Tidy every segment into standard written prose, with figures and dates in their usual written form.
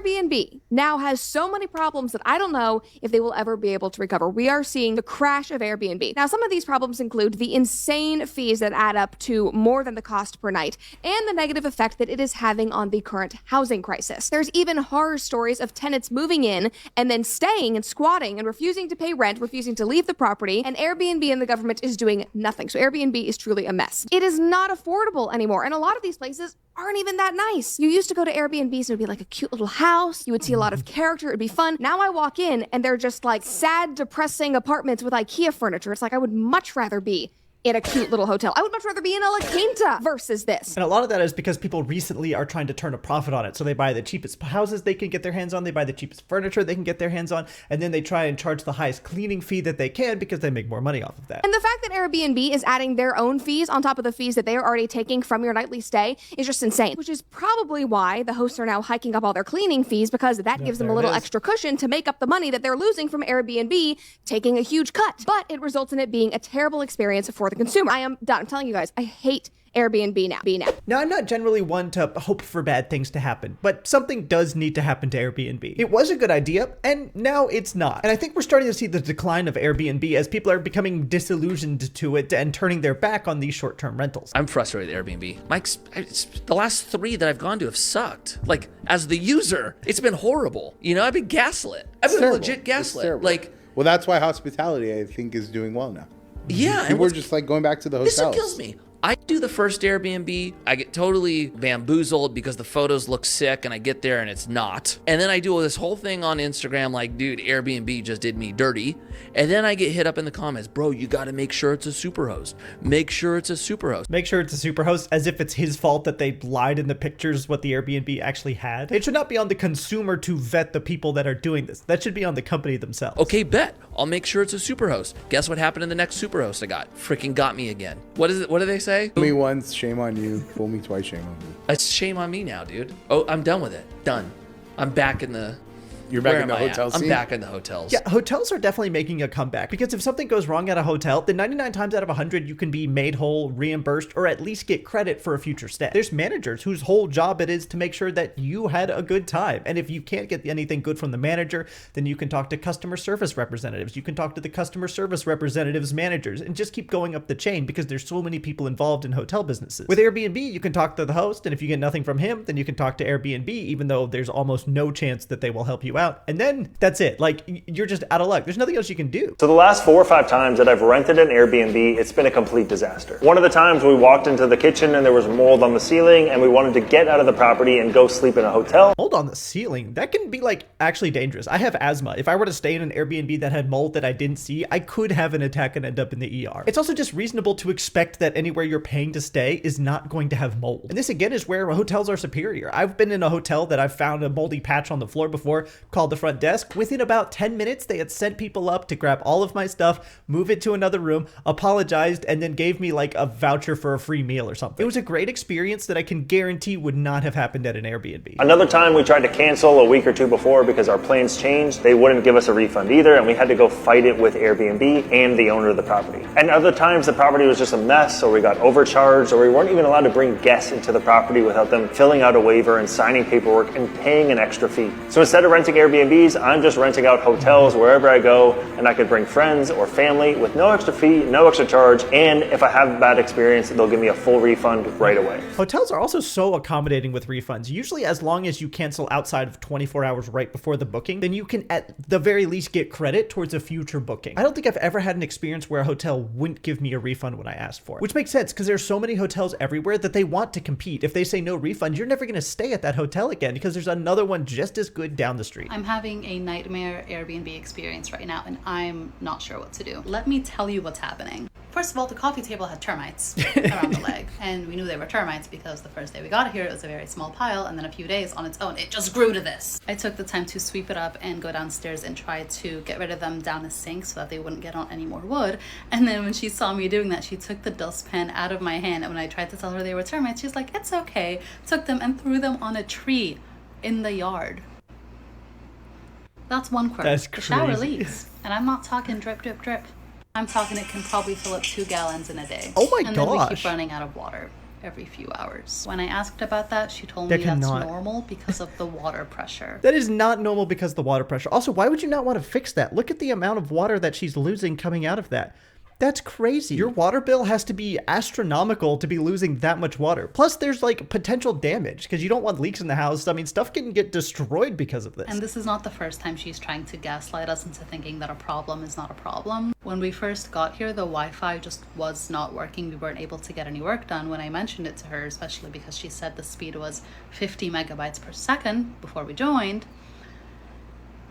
Airbnb now has so many problems that I don't know if they will ever be able to recover. We are seeing the crash of Airbnb. Now, some of these problems include the insane fees that add up to more than the cost per night and the negative effect that it is having on the current housing crisis. There's even horror stories of tenants moving in and then staying and squatting and refusing to pay rent, refusing to leave the property, and Airbnb and the government is doing nothing. So Airbnb is truly a mess. It is not affordable anymore, and a lot of these places aren't even that nice. You used to go to Airbnbs and it would be like a cute little house. You would see a lot of character. It'd be fun. Now I walk in and they're just like sad, depressing apartments with IKEA furniture. It's like I would much rather be in a cute little hotel. I would much rather be in a La Quinta versus this. And a lot of that is because people recently are trying to turn a profit on it. So they buy the cheapest houses they can get their hands on, they buy the cheapest furniture they can get their hands on, and then they try and charge the highest cleaning fee that they can because they make more money off of that. And the fact that Airbnb is adding their own fees on top of the fees that they are already taking from your nightly stay is just insane, which is probably why the hosts are now hiking up all their cleaning fees, because that gives them a little extra cushion to make up the money that they're losing from Airbnb taking a huge cut. But it results in it being a terrible experience for the consumer. I am done. I'm telling you guys, I hate Airbnb now. Now, I'm not generally one to hope for bad things to happen, but something does need to happen to Airbnb. It was a good idea, and now it's not. And I think we're starting to see the decline of Airbnb as people are becoming disillusioned to it and turning their back on these short-term rentals. I'm frustrated with Airbnb. The last 3 that I've gone to have sucked. Like, as the user, it's been horrible. You know, I've been gaslit. I've been legit gaslit. Like, well, that's why hospitality, I think, is doing well now. Yeah. And we're just like going back to the hotels. This kills me. I do the first Airbnb, I get totally bamboozled because the photos look sick and I get there and it's not. And then I do this whole thing on Instagram like, dude, Airbnb just did me dirty. And then I get hit up in the comments, bro, you got to make sure it's a superhost. Make sure it's a superhost. Make sure it's a superhost, as if it's his fault that they lied in the pictures what the Airbnb actually had. It should not be on the consumer to vet the people that are doing this. That should be on the company themselves. Okay, bet. I'll make sure it's a superhost. Guess what happened in the next superhost I got? Freaking got me again. What is it? What do they say? Fool me once, shame on you. Fool me twice, shame on me. It's shame on me now, dude. Oh, I'm done with it. Done. I'm back in the... You're back in the hotel scene? I'm back in the hotels. Yeah, hotels are definitely making a comeback, because if something goes wrong at a hotel, then 99 times out of 100 you can be made whole, reimbursed, or at least get credit for a future stay. There's managers whose whole job it is to make sure that you had a good time. And if you can't get anything good from the manager, then you can talk to customer service representatives. You can talk to the customer service representatives managers, and just keep going up the chain, because there's so many people involved in hotel businesses. With Airbnb, you can talk to the host, and if you get nothing from him, then you can talk to Airbnb, even though there's almost no chance that they will help you out. And then that's it. Like, you're just out of luck. There's nothing else you can do. So the last 4 or 5 times that I've rented an Airbnb, it's been a complete disaster. One of the times we walked into the kitchen and there was mold on the ceiling and we wanted to get out of the property and go sleep in a hotel. Mold on the ceiling? That can be like actually dangerous. I have asthma. If I were to stay in an Airbnb that had mold that I didn't see, I could have an attack and end up in the ER. It's also just reasonable to expect that anywhere you're paying to stay is not going to have mold. And this again is where hotels are superior. I've been in a hotel that I've found a moldy patch on the floor before, called the front desk. Within about 10 minutes, they had sent people up to grab all of my stuff, move it to another room, apologized, and then gave me like a voucher for a free meal or something. It was a great experience that I can guarantee would not have happened at an Airbnb. Another time we tried to cancel a week or 2 before because our plans changed. They wouldn't give us a refund either, and we had to go fight it with Airbnb and the owner of the property. And other times the property was just a mess, or we got overcharged, or we weren't even allowed to bring guests into the property without them filling out a waiver and signing paperwork and paying an extra fee. So instead of renting Airbnbs, I'm just renting out hotels wherever I go, and I could bring friends or family with no extra fee, no extra charge, and if I have a bad experience, they'll give me a full refund right away. Hotels are also so accommodating with refunds. Usually as long as you cancel outside of 24 hours right before the booking, then you can at the very least get credit towards a future booking. I don't think I've ever had an experience where a hotel wouldn't give me a refund when I asked for it, which makes sense because there's so many hotels everywhere that they want to compete. If they say no refund, you're never going to stay at that hotel again because there's another one just as good down the street. I'm having a nightmare Airbnb experience right now, and I'm not sure what to do. Let me tell you what's happening. First of all, the coffee table had termites around the leg, and we knew they were termites because the first day we got here, it was a very small pile, and then a few days on its own, it just grew to this. I took the time to sweep it up and go downstairs and try to get rid of them down the sink so that they wouldn't get on any more wood. And then when she saw me doing that, she took the dustpan out of my hand, and when I tried to tell her they were termites, she's like, it's okay. Took them and threw them on a tree in the yard. That's one quirk. That's the shower crazy. leaks. And I'm not talking drip, drip, drip. I'm talking it can probably fill up 2 gallons in a day. Oh my And then we gosh. keep running out of water. every few hours. When I asked about that, she told me that's normal because of the water pressure. That is not normal because of the water pressure. Also, why would you not want to fix that? Look at the amount of water that she's losing coming out of that. That's crazy. Your water bill has to be astronomical to be losing that much water. Plus, there's like potential damage because you don't want leaks in the house. I mean, stuff can get destroyed because of this. And this is not the first time she's trying to gaslight us into thinking that a problem is not a problem. When we first got here, the Wi-Fi just was not working. We weren't able to get any work done. When I mentioned it to her, especially because she said the speed was 50 megabytes per second before we joined,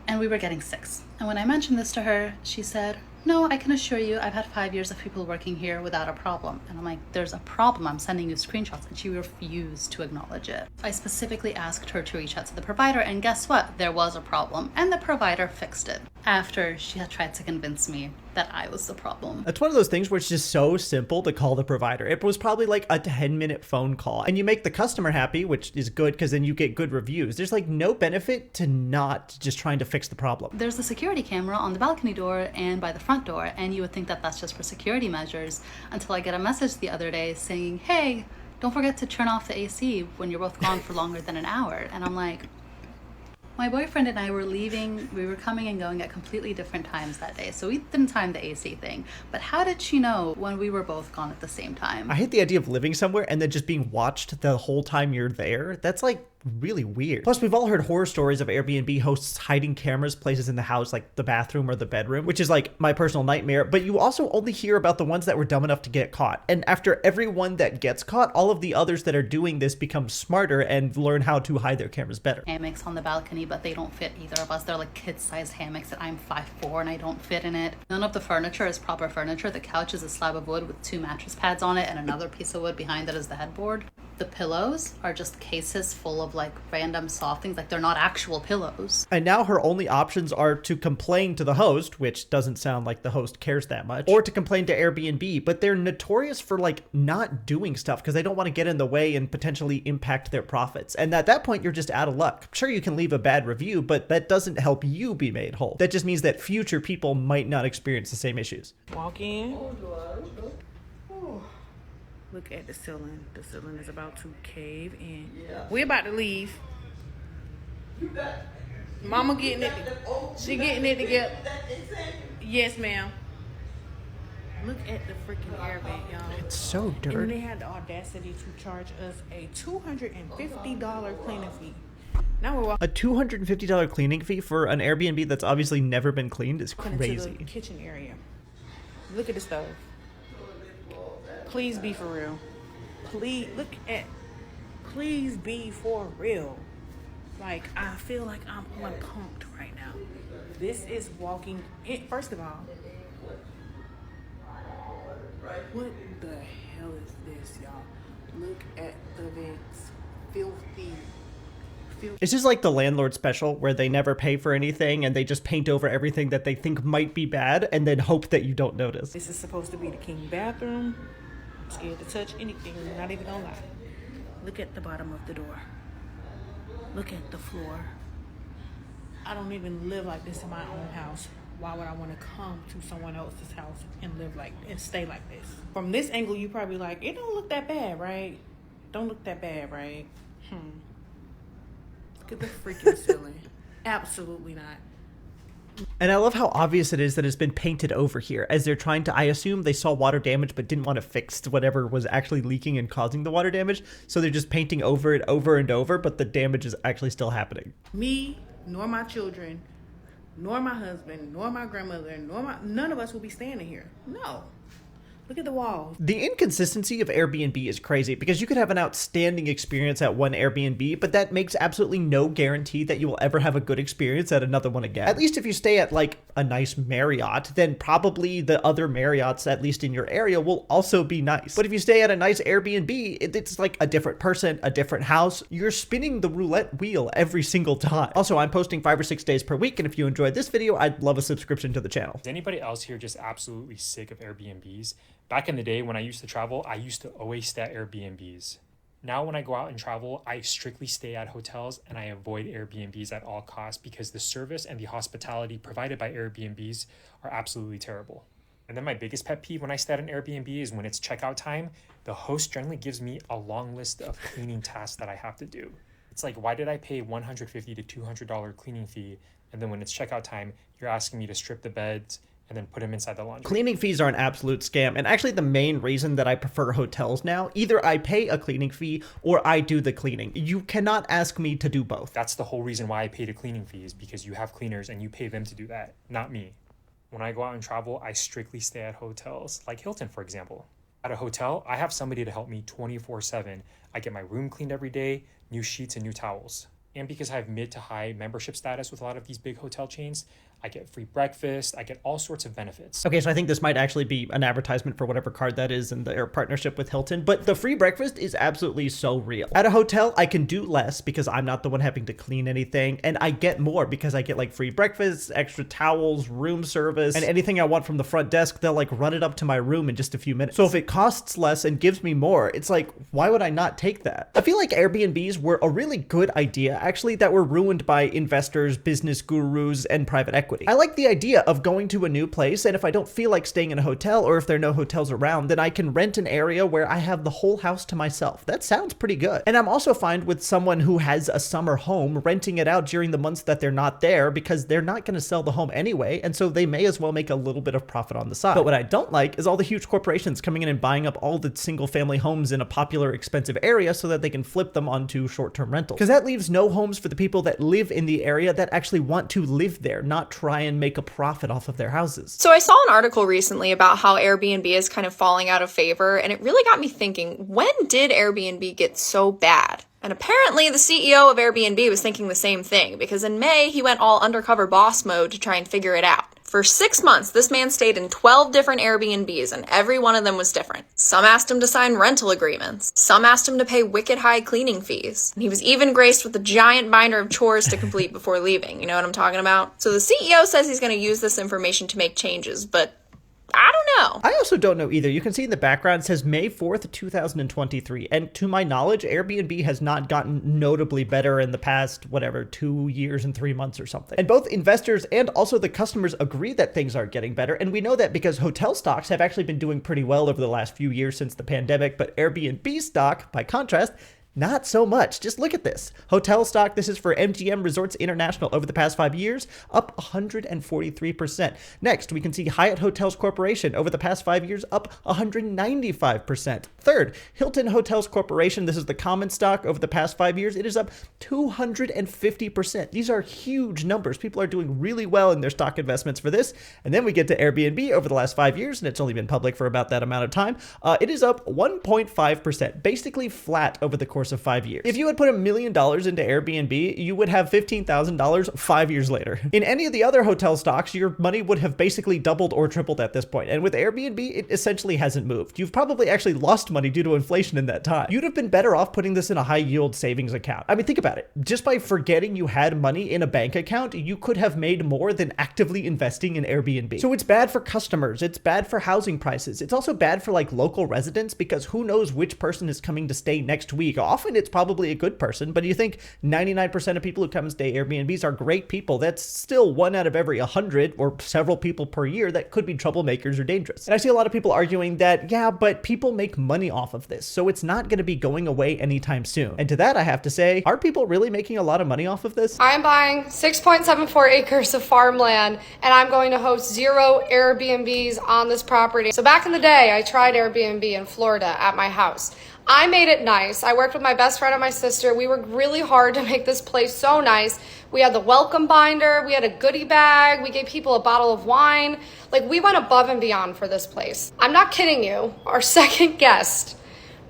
and we were getting 6. And when I mentioned this to her, she said, no, I can assure you, I've had 5 years of people working here without a problem. And I'm like, there's a problem. I'm sending you screenshots. And she refused to acknowledge it. I specifically asked her to reach out to the provider, and guess what? There was a problem, and the provider fixed it after she had tried to convince me that I was the problem. That's one of those things where it's just so simple to call the provider. It was probably like a 10-minute phone call, and you make the customer happy, which is good because then you get good reviews. There's like no benefit to not just trying to fix the problem. There's a security camera on the balcony door and by the front door, and you would think that that's just for security measures, until I get a message the other day saying, hey, don't forget to turn off the AC when you're both gone for longer than an hour. And I'm like, my boyfriend and I were leaving, we were coming and going at completely different times that day, so we didn't time the AC thing. But how did she know when we were both gone at the same time? I hate the idea of living somewhere and then just being watched the whole time you're there. That's like really weird. Plus, we've all heard horror stories of Airbnb hosts hiding cameras places in the house, like the bathroom or the bedroom, which is like my personal nightmare. But you also only hear about the ones that were dumb enough to get caught. And after every one that gets caught, all of the others that are doing this become smarter and learn how to hide their cameras better. Hammocks on the balcony, but they don't fit either of us. They're like kid-sized hammocks that I'm 5'4" and I don't fit in it. None of the furniture is proper furniture. The couch is a slab of wood with 2 mattress pads on it, and another piece of wood behind it is the headboard. The pillows are just cases full of like random soft things, like they're not actual pillows. And now her only options are to complain to the host, which doesn't sound like the host cares that much, or to complain to Airbnb, but they're notorious for like not doing stuff because they don't want to get in the way and potentially impact their profits. And at that point, you're just out of luck. Sure, you can leave a bad review, but that doesn't help you be made whole. That just means that future people might not experience the same issues. Walk in. Look at the ceiling. The ceiling is about to cave in. Yeah. We're about to leave. Mama getting it. She getting it together. Yes, ma'am. Look at the freaking airbag, y'all. It's so dirty. And they had the audacity to charge us a $250 cleaning fee. Now we're walking. A $250 cleaning fee for an Airbnb that's obviously never been cleaned is crazy. Into the kitchen area. Look at the stove. Please be for real. Please please be for real. Like, I feel like I'm on punked right now. This is walking in. First of all, what the hell is this, y'all? Look at the vents. Filthy. It's just like the landlord special where they never pay for anything and they just paint over everything that they think might be bad and then hope that you don't notice. This is supposed to be the king bathroom. I'm scared to touch anything. I'm not even gonna lie. Look at the bottom of the door. Look at the floor. I don't even live like this in my own house. Why would I want to come to someone else's house and live like and stay like this? From this angle, you probably like, it don't look that bad, right? Don't look that bad, right? Look at the freaking ceiling. Absolutely not. And I love how obvious it is that it's been painted over here as they're trying to, I assume they saw water damage but didn't want to fix whatever was actually leaking and causing the water damage. So they're just painting over it over and over, but the damage is actually still happening. Me, nor my children, nor my husband, nor my grandmother, none of us will be standing here. No. Look at the walls. The inconsistency of Airbnb is crazy because you could have an outstanding experience at one Airbnb, but that makes absolutely no guarantee that you will ever have a good experience at another one again. At least if you stay at like a nice Marriott, then probably the other Marriotts, at least in your area, will also be nice. But if you stay at a nice Airbnb, it's like a different person, a different house. You're spinning the roulette wheel every single time. Also, I'm posting 5 or 6 days per week, and if you enjoyed this video, I'd love a subscription to the channel. Is anybody else here just absolutely sick of Airbnbs? Back in the day when I used to travel, I used to always stay at Airbnbs. Now when I go out and travel, I strictly stay at hotels and I avoid Airbnbs at all costs because the service and the hospitality provided by Airbnbs are absolutely terrible. And then my biggest pet peeve when I stay at an Airbnb is when it's checkout time, the host generally gives me a long list of cleaning tasks that I have to do. It's like, why did I pay $150 to $200 cleaning fee? And then when it's checkout time, you're asking me to strip the beds and then put them inside the laundry. Cleaning fees are an absolute scam, and actually the main reason that I prefer hotels now, either I pay a cleaning fee or I do the cleaning. You cannot ask me to do both. That's the whole reason why I paid a cleaning fee, is because you have cleaners and you pay them to do that, not me. When I go out and travel, I strictly stay at hotels, like Hilton, for example. At a hotel, I have somebody to help me 24/7. I get my room cleaned every day, new sheets and new towels. And because I have mid to high membership status with a lot of these big hotel chains, I get free breakfast, I get all sorts of benefits. Okay, so I think this might actually be an advertisement for whatever card that is in their partnership with Hilton, but the free breakfast is absolutely so real. At a hotel, I can do less because I'm not the one having to clean anything, and I get more because I get like free breakfast, extra towels, room service, and anything I want from the front desk, they'll like run it up to my room in just a few minutes. So if it costs less and gives me more, it's like, why would I not take that? I feel like Airbnbs were a really good idea, actually, that were ruined by investors, business gurus, and private equity. I like the idea of going to a new place, and if I don't feel like staying in a hotel, or if there are no hotels around, then I can rent an area where I have the whole house to myself. That sounds pretty good. And I'm also fine with someone who has a summer home renting it out during the months that they're not there, because they're not going to sell the home anyway, and so they may as well make a little bit of profit on the side. But what I don't like is all the huge corporations coming in and buying up all the single family homes in a popular expensive area so that they can flip them onto short-term rentals. Because that leaves no homes for the people that live in the area that actually want to live there, not try and make a profit off of their houses. So I saw an article recently about how Airbnb is kind of falling out of favor, and it really got me thinking, when did Airbnb get so bad? And apparently the CEO of Airbnb was thinking the same thing, because in May he went all undercover boss mode to try and figure it out. For 6 months, this man stayed in 12 different Airbnbs, and every one of them was different. Some asked him to sign rental agreements. Some asked him to pay wicked high cleaning fees. And he was even graced with a giant binder of chores to complete before leaving. You know what I'm talking about? So the CEO says he's going to use this information to make changes, but I don't know. I also don't know either. You can see in the background it says May 4th, 2023. And to my knowledge, Airbnb has not gotten notably better in the past, 2 years and 3 months or something. And both investors and also the customers agree that things are getting better. And we know that because hotel stocks have actually been doing pretty well over the last few years since the pandemic. But Airbnb stock, by contrast, not so much. Just look at this. Hotel stock, this is for MGM Resorts International, over the past 5 years, up 143%. Next, we can see Hyatt Hotels Corporation, over the past 5 years, up 195%. Third, Hilton Hotels Corporation, this is the common stock, over the past 5 years, it is up 250%. These are huge numbers. People are doing really well in their stock investments for this. And then we get to Airbnb over the last 5 years, and it's only been public for about that amount of time. It is up 1.5%, basically flat over the course of 5 years. If you had put $1 million into Airbnb, you would have $15,000 5 years later. In any of the other hotel stocks, your money would have basically doubled or tripled at this point. And with Airbnb, it essentially hasn't moved. You've probably actually lost money due to inflation in that time. You'd have been better off putting this in a high yield savings account. I mean, think about it. Just by forgetting you had money in a bank account, you could have made more than actively investing in Airbnb. So it's bad for customers. It's bad for housing prices. It's also bad for like local residents, because who knows which person is coming to stay next week. Often it's probably a good person, but you think 99% of people who come and stay Airbnbs are great people. That's still 1 out of every 100 or several people per year that could be troublemakers or dangerous. And I see a lot of people arguing that, yeah, but people make money off of this, so it's not going to be going away anytime soon. And to that, I have to say, are people really making a lot of money off of this? I'm buying 6.74 acres of farmland, and I'm going to host 0 Airbnbs on this property. So back in the day, I tried Airbnb in Florida at my house. I made it nice. I worked with my best friend and my sister. We worked really hard to make this place so nice. We had the welcome binder. We had a goodie bag. We gave people a bottle of wine. Like, we went above and beyond for this place. I'm not kidding you. Our second guest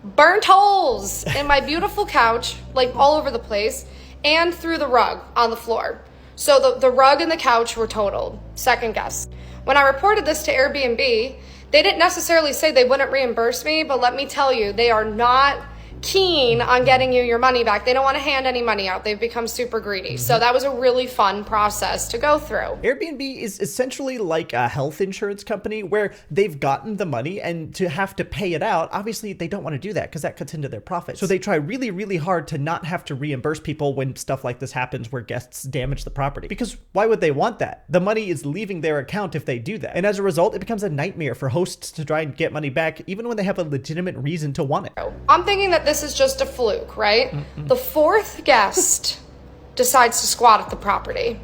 burnt holes in my beautiful couch, like all over the place, and threw the rug on the floor. So the rug and the couch were totaled. Second guest. When I reported this to Airbnb, they didn't necessarily say they wouldn't reimburse me, but let me tell you, they are not keen on getting you your money back. They don't want to hand any money out. They've become super greedy. So that was a really fun process to go through. Airbnb is essentially like a health insurance company where they've gotten the money, and to have to pay it out, obviously they don't want to do that because that cuts into their profit. So they try really, really hard to not have to reimburse people when stuff like this happens where guests damage the property. Because why would they want that? The money is leaving their account if they do that. And as a result, it becomes a nightmare for hosts to try and get money back, even when they have a legitimate reason to want it. I'm thinking that this is just a fluke, right? The fourth guest decides to squat at the property.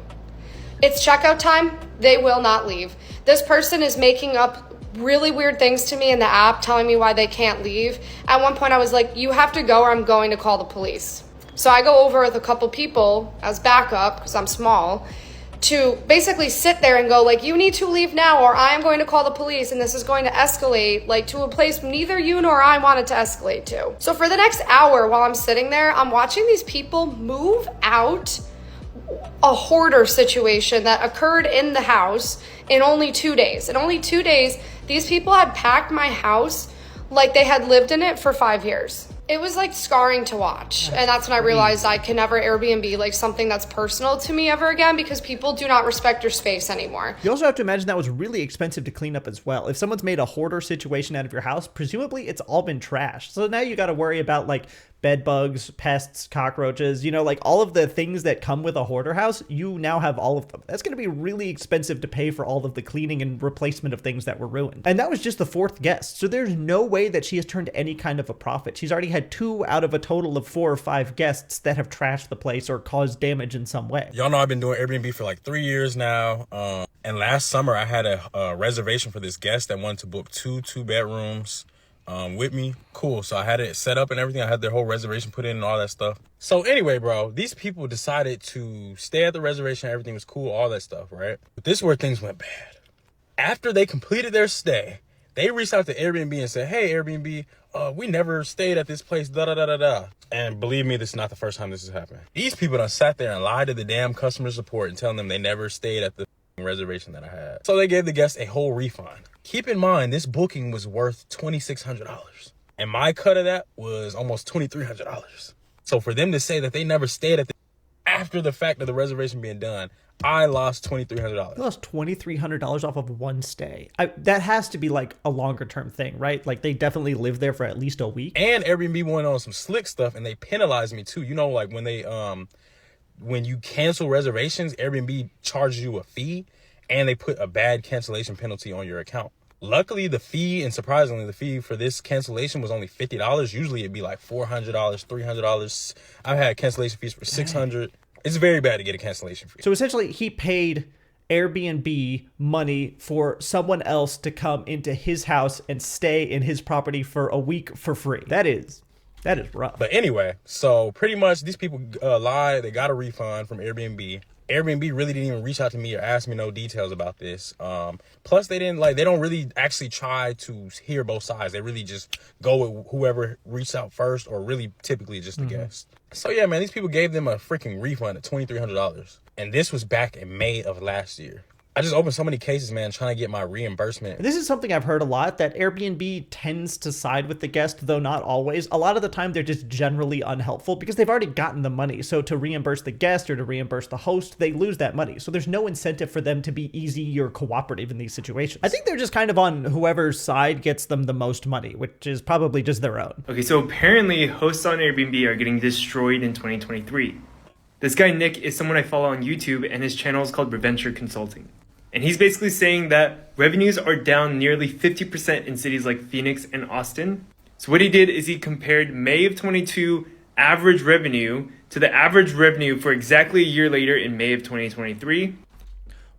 It's checkout time. They will not leave. This person is making up really weird things to me in the app, telling me why they can't leave. At one point I was like, you have to go or I'm going to call the police. So I go over with a couple people as backup, because I'm small, to basically sit there and go like, you need to leave now or I am going to call the police, and this is going to escalate like to a place neither you nor I wanted to escalate to. So for the next hour while I'm sitting there, I'm watching these people move out a hoarder situation that occurred in the house in only 2 days. In only 2 days, these people had packed my house like they had lived in it for 5 years. It was like scarring to watch. And that's when I realized I can never Airbnb like something that's personal to me ever again, because people do not respect your space anymore. You also have to imagine that was really expensive to clean up as well. If someone's made a hoarder situation out of your house, presumably it's all been trashed. So now you got to worry about like bed bugs, pests, cockroaches, you know, like all of the things that come with a hoarder house. You now have all of them. That's going to be really expensive to pay for all of the cleaning and replacement of things that were ruined. And that was just the fourth guest. So there's no way that she has turned any kind of a profit. She's already had 2 out of a total of 4 or 5 guests that have trashed the place or caused damage in some way. Y'all know I've been doing Airbnb for like 3 years now. And last summer I had a reservation for this guest that wanted to book 2 bedrooms with me. Cool. So I had it set up and everything. I had their whole reservation put in and all that stuff. So anyway, bro, these people decided to stay at the reservation. Everything was cool, all that stuff, right? But this is where things went bad. After they completed their stay, they reached out to Airbnb and said, hey, Airbnb, we never stayed at this place, da-da-da-da-da. And believe me, this is not the first time this has happened. These people done sat there and lied to the damn customer support and telling them they never stayed at the reservation that I had. So they gave the guest a whole refund. Keep in mind, this booking was worth $2,600. And my cut of that was almost $2,300. So for them to say that they never stayed at the after the fact of the reservation being done, I lost $2,300. You lost $2,300 off of one stay. That has to be like a longer term thing, right? Like they definitely lived there for at least a week. And Airbnb went on some slick stuff and they penalized me too. You know, like when they when you cancel reservations, Airbnb charges you a fee and they put a bad cancellation penalty on your account. Luckily, the fee, and surprisingly, the fee for this cancellation was only $50. Usually it'd be like $400, $300. I've had cancellation fees for $600. It's very bad to get a cancellation fee. So essentially, he paid Airbnb money for someone else to come into his house and stay in his property for a week for free. That is rough. But anyway, so pretty much these people lied. They got a refund from Airbnb. Airbnb really didn't even reach out to me or ask me no details about this. Plus, they don't really actually try to hear both sides. They really just go with whoever reached out first, or really typically just the guest. So yeah, man, these people gave them a freaking refund of $2,300. And this was back in May of last year. I just opened so many cases, man, trying to get my reimbursement. This is something I've heard a lot, that Airbnb tends to side with the guest, though not always. A lot of the time, they're just generally unhelpful because they've already gotten the money. So to reimburse the guest or to reimburse the host, they lose that money. So there's no incentive for them to be easy or cooperative in these situations. I think they're just kind of on whoever's side gets them the most money, which is probably just their own. Okay, so apparently hosts on Airbnb are getting destroyed in 2023. This guy, Nick, is someone I follow on YouTube, and his channel is called Reventure Consulting. And he's basically saying that revenues are down nearly 50% in cities like Phoenix and Austin. So what he did is he compared May of 22 average revenue to the average revenue for exactly a year later in May of 2023.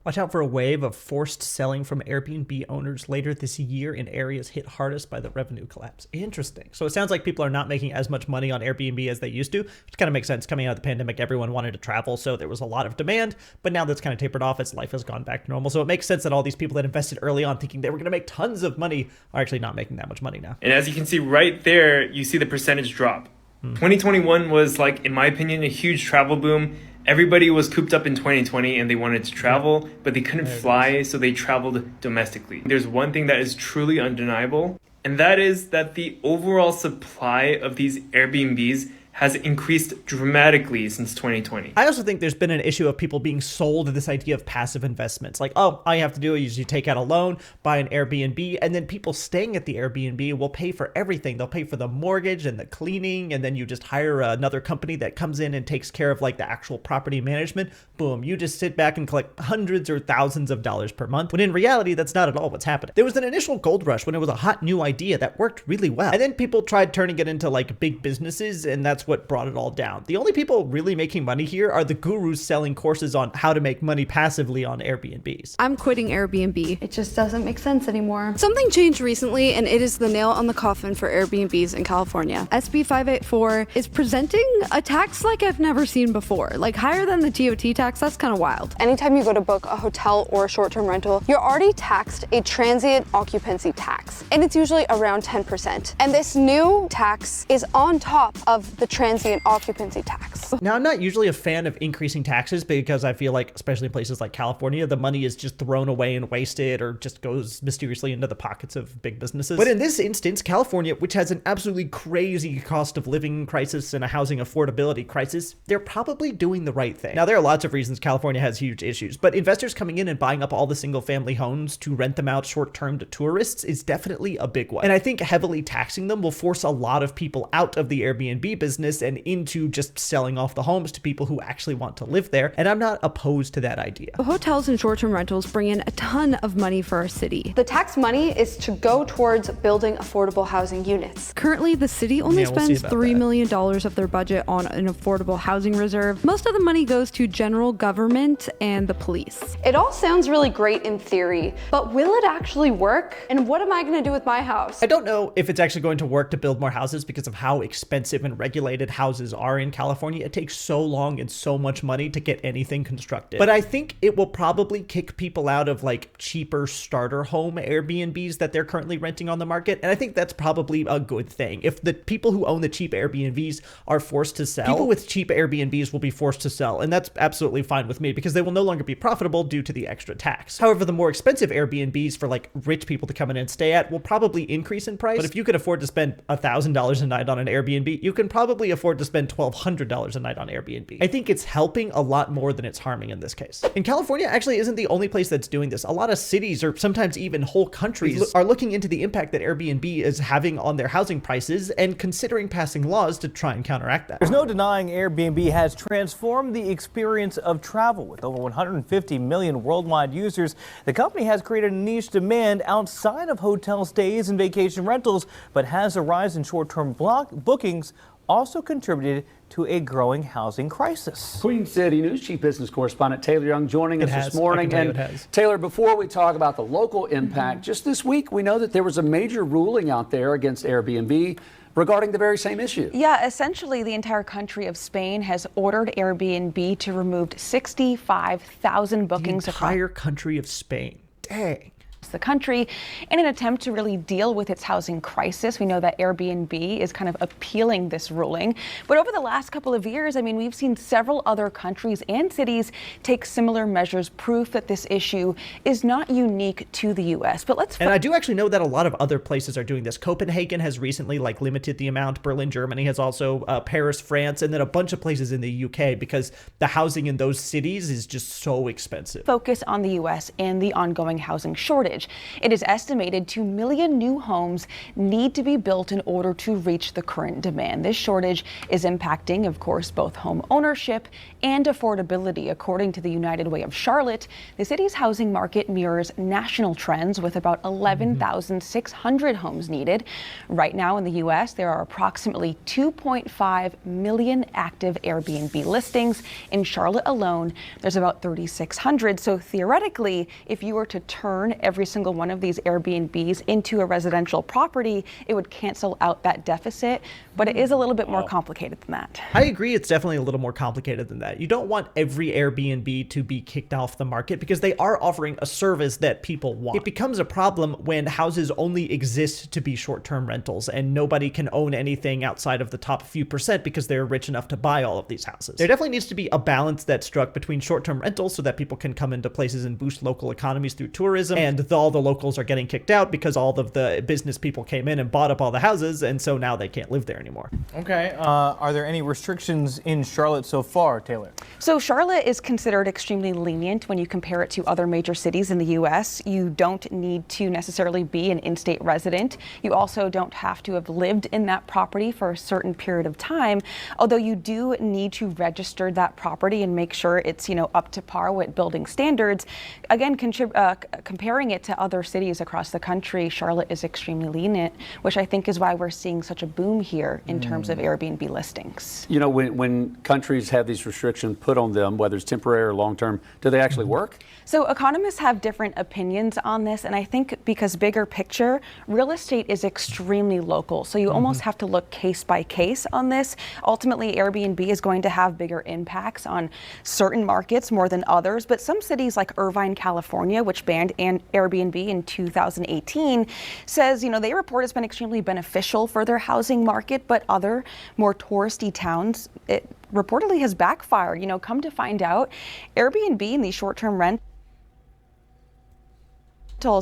Watch out for a wave of forced selling from Airbnb owners later this year in areas hit hardest by the revenue collapse. Interesting. So it sounds like people are not making as much money on Airbnb as they used to, which kind of makes sense. Coming out of the pandemic, everyone wanted to travel, so there was a lot of demand, but now that's kind of tapered off as life has gone back to normal. So it makes sense that all these people that invested early on thinking they were going to make tons of money are actually not making that much money now. And as you can see right there, you see the percentage drop. 2021 was, like, in my opinion, a huge travel boom. Everybody was cooped up in 2020 and they wanted to travel, but they couldn't fly, so they traveled domestically. There's one thing that is truly undeniable. and that is that the overall supply of these Airbnbs has increased dramatically since 2020. I also think there's been an issue of people being sold this idea of passive investments. Like, oh, all you have to do is you take out a loan, buy an Airbnb, and then people staying at the Airbnb will pay for everything. They'll pay for the mortgage and the cleaning, and then you just hire another company that comes in and takes care of like the actual property management. Boom, you just sit back and collect hundreds or thousands of dollars per month, when in reality, that's not at all what's happening. There was an initial gold rush when it was a hot new idea that worked really well. And then people tried turning it into like big businesses, and that's what brought it all down. The only people really making money here are the gurus selling courses on how to make money passively on Airbnbs. I'm quitting Airbnb. It just doesn't make sense anymore. Something changed recently, and it is the nail on the coffin for Airbnbs in California. SB 584 is presenting a tax like I've never seen before, like higher than the TOT tax. That's kind of wild. Anytime you go to book a hotel or a short-term rental, you're already taxed a transient occupancy tax, and it's usually around 10%. And this new tax is on top of the transient occupancy tax. Now, I'm not usually a fan of increasing taxes because I feel like, especially in places like California, the money is just thrown away and wasted or just goes mysteriously into the pockets of big businesses. But in this instance, California, which has an absolutely crazy cost of living crisis and a housing affordability crisis, they're probably doing the right thing. Now, there are lots of reasons California has huge issues, but investors coming in and buying up all the single family homes to rent them out short term to tourists is definitely a big one. And I think heavily taxing them will force a lot of people out of the Airbnb business and into just selling off the homes to people who actually want to live there. And I'm not opposed to that idea. Hotels and short-term rentals bring in a ton of money for our city. The tax money is to go towards building affordable housing units. Currently, the city only spends $3 million of their budget on an affordable housing reserve. Most of the money goes to general government and the police. It all sounds really great in theory, but will it actually work? And what am I going to do with my house? I don't know if it's actually going to work to build more houses because of how expensive and regulated houses are in California. It takes so long and so much money to get anything constructed. But I think it will probably kick people out of like cheaper starter home Airbnbs that they're currently renting on the market. And I think that's probably a good thing. If the people who own the cheap Airbnbs are forced to sell, people with cheap Airbnbs will be forced to sell. And that's absolutely fine with me because they will no longer be profitable due to the extra tax. However, the more expensive Airbnbs for like rich people to come in and stay at will probably increase in price. But if you could afford to spend $1,000 a night on an Airbnb, you can probably afford to spend $1,200 a night on Airbnb. I think it's helping a lot more than it's harming in this case. And California actually isn't the only place that's doing this. A lot of cities or sometimes even whole countries are looking into the impact that Airbnb is having on their housing prices and considering passing laws to try and counteract that. There's no denying Airbnb has transformed the experience of travel. With over 150 million worldwide users, the company has created a niche demand outside of hotel stays and vacation rentals, but has a rise in short-term bookings also contributed to a growing housing crisis. Queen City News Chief Business Correspondent Taylor Young joining us this morning. And Taylor, before we talk about the local impact, just this week we know that there was a major ruling out there against Airbnb regarding the very same issue. Yeah, essentially the entire country of Spain has ordered Airbnb to remove 65,000 bookings across the entire country of Spain. Dang. The country in an attempt to really deal with its housing crisis. We know that Airbnb is kind of appealing this ruling. But over the last couple of years, I mean, we've seen several other countries and cities take similar measures, proof that this issue is not unique to the U.S. But let's. And I do actually know that a lot of other places are doing this. Copenhagen has recently limited the amount. Berlin, Germany has also, Paris, France, and then a bunch of places in the UK because the housing in those cities is just so expensive. Focus on the U.S. and the ongoing housing shortage. It is estimated 2 million new homes need to be built in order to reach the current demand. This shortage is impacting, of course, both home ownership and affordability. According to the United Way of Charlotte, the city's housing market mirrors national trends with about 11,600 homes needed. Right now in the U.S., there are approximately 2.5 million active Airbnb listings. In Charlotte alone, there's about 3,600. So theoretically, if you were to turn every single one of these Airbnbs into a residential property, it would cancel out that deficit. But it is a little bit more complicated than that. I agree. It's definitely a little more complicated than that. You don't want every Airbnb to be kicked off the market because they are offering a service that people want. It becomes a problem when houses only exist to be short-term rentals and nobody can own anything outside of the top few percent because they're rich enough to buy all of these houses. There definitely needs to be a balance that's struck between short-term rentals so that people can come into places and boost local economies through tourism and the all the locals are getting kicked out because all of the business people came in and bought up all the houses, and so now they can't live there anymore. Okay. Are there any restrictions in Charlotte so far, Taylor? So Charlotte is considered extremely lenient when you compare it to other major cities in the U.S. You don't need to necessarily be an in-state resident. You also don't have to have lived in that property for a certain period of time, although you do need to register that property and make sure it's, up to par with building standards. Again, comparing it to other cities across the country, Charlotte is extremely lenient, which I think is why we're seeing such a boom here in terms of Airbnb listings. When countries have these restrictions put on them, whether it's temporary or long-term, do they actually work? So economists have different opinions on this, and I think because bigger picture, real estate is extremely local. So you almost have to look case by case on this. Ultimately, Airbnb is going to have bigger impacts on certain markets more than others, but some cities like Irvine, California, which banned Airbnb in 2018, says, they report it's been extremely beneficial for their housing market, but other more touristy towns, it reportedly has backfired. Come to find out, Airbnb and these short-term rentals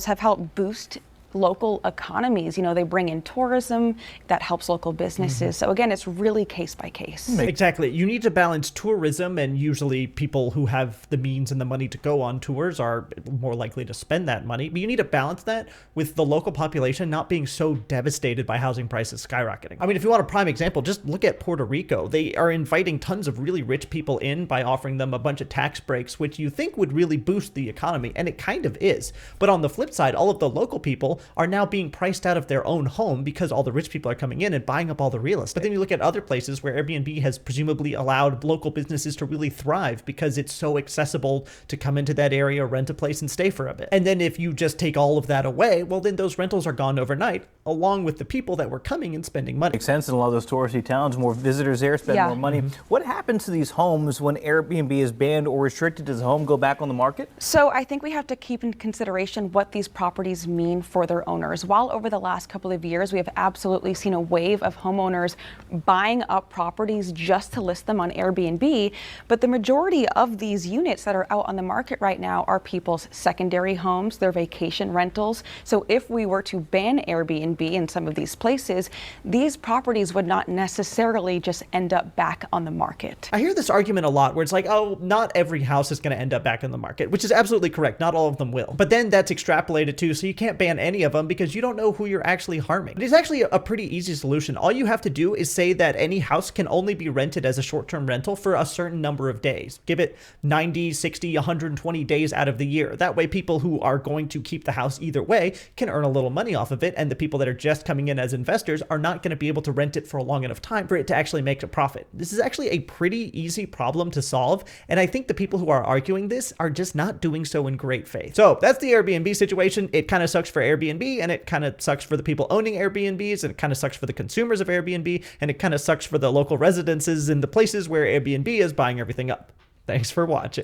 have helped boost local economies. They bring in tourism that helps local businesses. So again, it's really case by case. Exactly. You need to balance tourism, and usually people who have the means and the money to go on tours are more likely to spend that money. But you need to balance that with the local population not being so devastated by housing prices skyrocketing. I mean, if you want a prime example, just look at Puerto Rico. They are inviting tons of really rich people in by offering them a bunch of tax breaks, which you think would really boost the economy, and it kind of is. But on the flip side, all of the local people are now being priced out of their own home because all the rich people are coming in and buying up all the real estate. But then you look at other places where Airbnb has presumably allowed local businesses to really thrive because it's so accessible to come into that area, rent a place, and stay for a bit. And then if you just take all of that away, well, then those rentals are gone overnight, along with the people that were coming and spending money. Makes sense. In a lot of those touristy towns, more visitors there spend more money. What happens to these homes when Airbnb is banned or restricted? Does the home go back on the market? So I think we have to keep in consideration what these properties mean for their owners. While over the last couple of years, we have absolutely seen a wave of homeowners buying up properties just to list them on Airbnb, but the majority of these units that are out on the market right now are people's secondary homes, their vacation rentals. So if we were to ban Airbnb in some of these places, these properties would not necessarily just end up back on the market. I hear this argument a lot where it's like, oh, not every house is going to end up back in the market, which is absolutely correct. Not all of them will. But then that's extrapolated too, so you can't ban any of them because you don't know who you're actually harming. It is actually a pretty easy solution. All you have to do is say that any house can only be rented as a short-term rental for a certain number of days. Give it 90, 60, 120 days out of the year. That way people who are going to keep the house either way can earn a little money off of it, and the people that are just coming in as investors are not going to be able to rent it for a long enough time for it to actually make a profit. This is actually a pretty easy problem to solve, and I think the people who are arguing this are just not doing so in great faith. So that's the Airbnb situation. It kind of sucks for Airbnb, and it kind of sucks for the people owning Airbnbs, and it kind of sucks for the consumers of Airbnb, and it kind of sucks for the local residences in the places where Airbnb is buying everything up. Thanks for watching.